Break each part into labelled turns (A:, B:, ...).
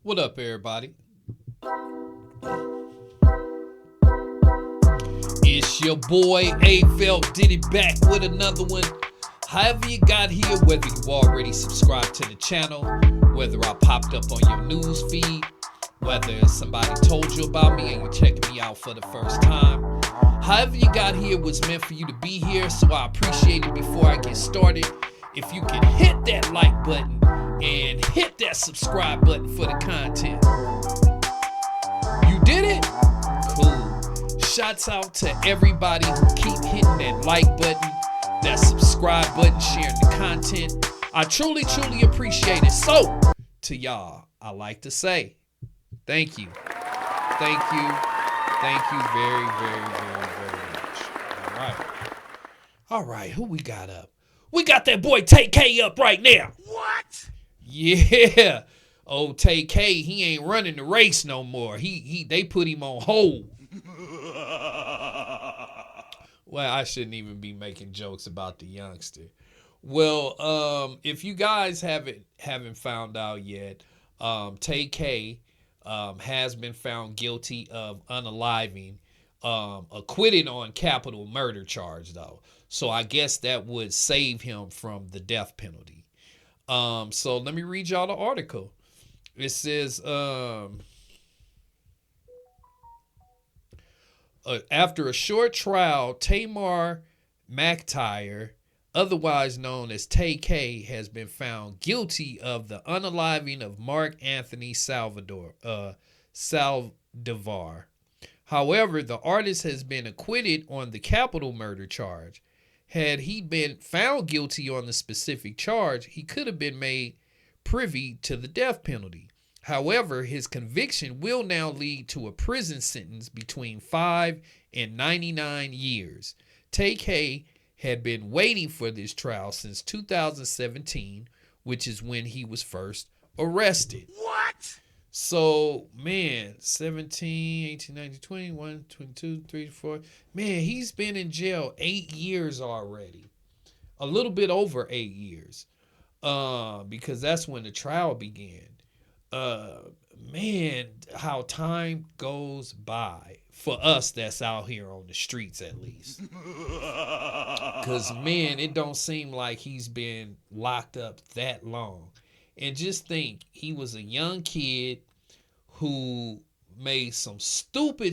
A: What up, everybody? It's your boy A-Felt did it back with another one. However you got here, whether you already subscribed to the channel, whether I popped up on your news feed, whether somebody told you about me and you're checking me out for the first time. However you got here was meant for you to be here, so I appreciate it. Before I get started, if you can hit that like button and hit that subscribe button for the content. You did it? Cool. Shouts out to everybody who keep hitting that like button, that subscribe button, sharing the content. I truly appreciate it. So, to y'all, I like to say thank you. Thank you. Thank you very much. All right. All right, who we got up? We got that boy Tay K up right now.
B: What?
A: Yeah. Oh, Tay K, he ain't running the race no more. They put him on hold. Well, I shouldn't even be making jokes about the youngster. Well, if you guys haven't found out yet, Tay K has been found guilty of unaliving, acquitted on capital murder charge though. So I guess that would save him from the death penalty. So let me read y'all the article. It says, after a short trial, Tamar McTire, otherwise known as Tay K, has been found guilty of the unaliving of Mark Anthony Saldivar. However, the artist has been acquitted on the capital murder charge. Had he been found guilty on the specific charge, he could have been made privy to the death penalty. However, his conviction will now lead to a prison sentence between 5 and 99 years. Tay K had been waiting for this trial since 2017, which is when he was first arrested.
B: What?
A: So, man, 17, 18, 19, 21, 22, 3, 4. Man, he's been in jail 8 years already. A little bit over 8 years. Because that's when the trial began. Man, how time goes by for us that's out here on the streets, at least. Because, man, it don't seem like he's been locked up that long. And just think, he was a young kid who made some stupid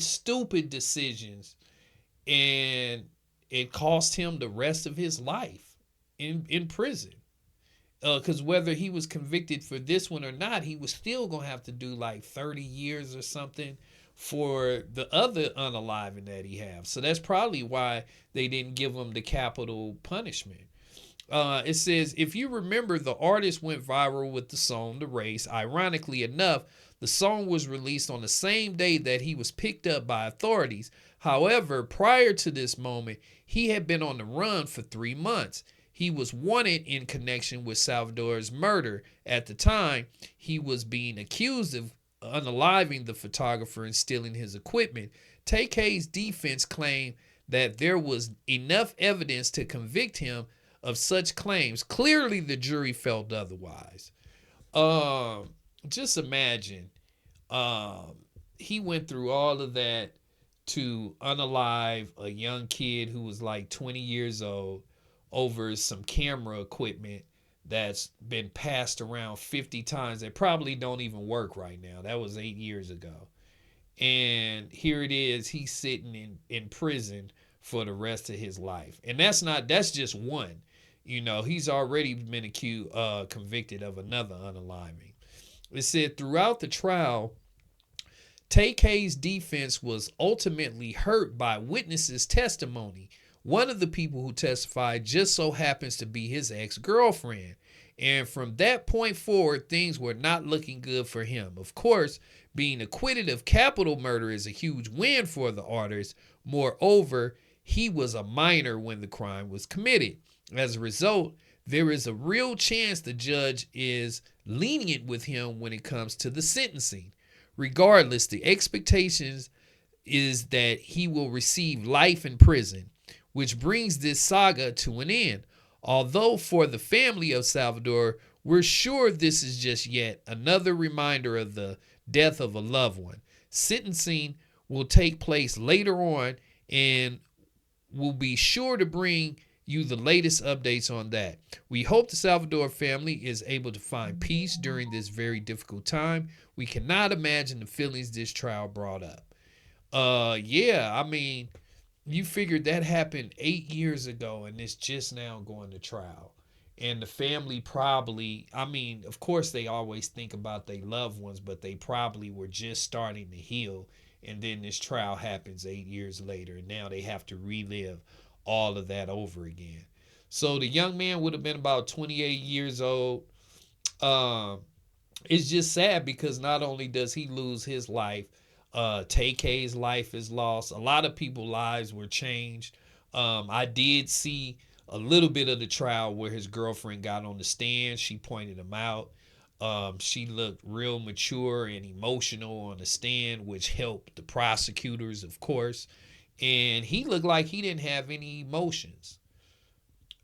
A: decisions, and it cost him the rest of his life in prison. Because whether he was convicted for this one or not, he was still going to have to do like 30 years or something for the other unaliving that he have. So that's probably why they didn't give him the capital punishment. It says, if you remember, the artist went viral with the song The Race. Ironically enough, the song was released on the same day that he was picked up by authorities. However, prior to this moment, he had been on the run for 3 months. He was wanted in connection with Salvador's murder. At the time, he was being accused of unaliving the photographer and stealing his equipment. Tay K's defense claimed that there was enough evidence to convict him of such claims. Clearly, the jury felt otherwise. Just imagine, he went through all of that to unalive a young kid who was like 20 years old over some camera equipment that's been passed around 50 times that probably don't even work right now. That was 8 years ago. And here it is, he's sitting in prison for the rest of his life. And that's just one. You know, he's already been convicted of another unaliving. It said throughout the trial, Tay K's defense was ultimately hurt by witnesses' testimony. One of the people who testified just so happens to be his ex-girlfriend. And from that point forward, things were not looking good for him. Of course, being acquitted of capital murder is a huge win for the artist. Moreover, he was a minor when the crime was committed. As a result, there is a real chance the judge is lenient with him when it comes to the sentencing. Regardless, the expectations is that he will receive life in prison, which brings this saga to an end. Although for the family of Salvador, We're sure this is just yet another reminder of the death of a loved one. Sentencing will take place later on, and we'll be sure to bring you the latest updates on that. We hope the Salvador family is able to find peace during this very difficult time. We cannot imagine the feelings this trial brought up. Yeah, I mean, you figured that happened 8 years ago and it's just now going to trial. And the family probably, I mean, of course they always think about their loved ones, but they probably were just starting to heal. And then this trial happens 8 years later, and now they have to relive all of that over again. So the young man would have been about 28 years old. It's just sad because not only does he lose his life, Tay K's life is lost. A lot of people's lives were changed. I did see a little bit of the trial where his girlfriend got on the stand. She pointed him out. She looked real mature and emotional on the stand, which helped the prosecutors, of course. And he looked like he didn't have any emotions.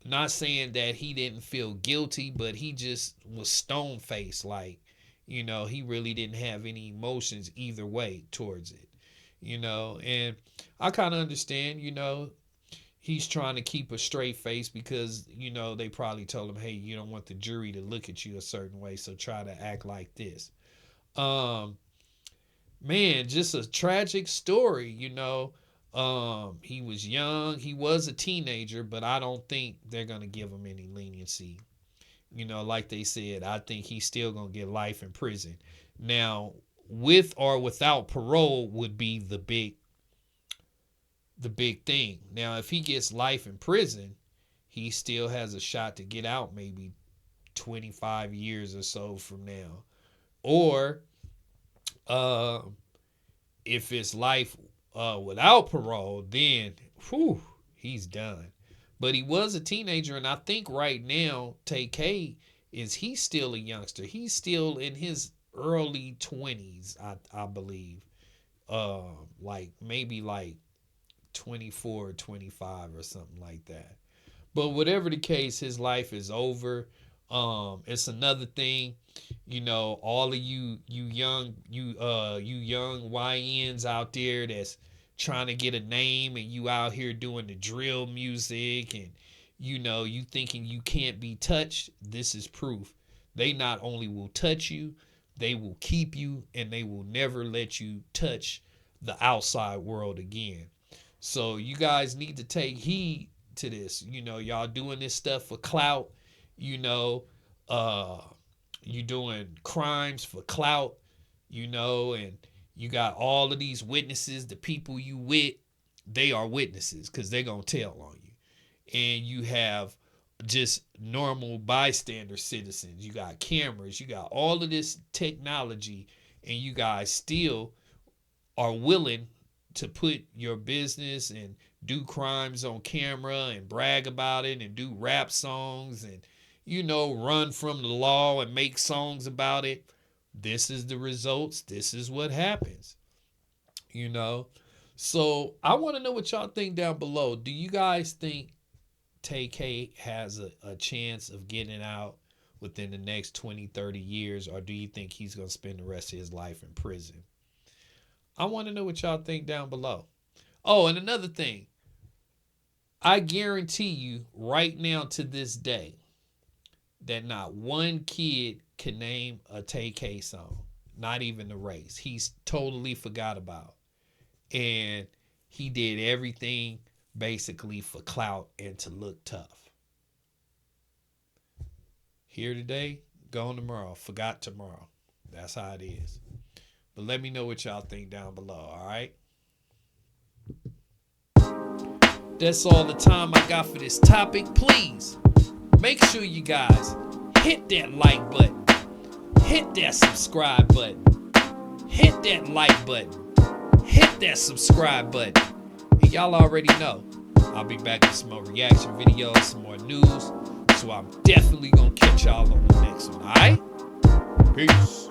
A: Not saying that he didn't feel guilty, but he just was stone-faced, like, he really didn't have any emotions either way towards it, and I kind of understand, he's trying to keep a straight face because, they probably told him, hey, you don't want the jury to look at you a certain way, so try to act like this. Man, just a tragic story, he was young, he was a teenager, but I don't think they're going to give him any leniency. Like they said, I think he's still going to get life in prison. Now, with or without parole would be the big thing. Now, if he gets life in prison, he still has a shot to get out maybe 25 years or so from now. Or if it's life without parole, then he's done. But he was a teenager, and I think right now, Tay K he's still a youngster. He's still in his early 20s, I believe. Maybe 24 or 25 or something like that. But whatever the case, his life is over. It's another thing, all of you young YNs out there that's trying to get a name, and you out here doing the drill music, and you thinking you can't be touched. This is proof. They not only will touch you, they will keep you, and they will never let you touch the outside world again. So you guys need to take heed to this. Y'all doing this stuff for clout. You doing crimes for clout, and you got all of these witnesses. The people you with, they are witnesses because they're going to tell on you. And you have just normal bystander citizens. You got cameras. You got all of this technology. And you guys still are willing to put your business and do crimes on camera and brag about it and do rap songs and, run from the law and make songs about it. This is the results. This is what happens, So I want to know what y'all think down below. Do you guys think Tay K has a chance of getting out within the next 20, 30 years, or do you think he's going to spend the rest of his life in prison? I want to know what y'all think down below. Oh, and another thing. I guarantee you right now to this day that not one kid can name a Tay K song. Not even the race. He's totally forgot about. And he did everything basically for clout and to look tough. Here today, gone tomorrow, forgot tomorrow. That's how it is. But let me know what y'all think down below, all right? That's all the time I got for this topic. Please, make sure you guys hit that like button. Hit that subscribe button. Hit that like button. Hit that subscribe button. And y'all already know, I'll be back with some more reaction videos, some more news. So I'm definitely going to catch y'all on the next one, all right? Peace.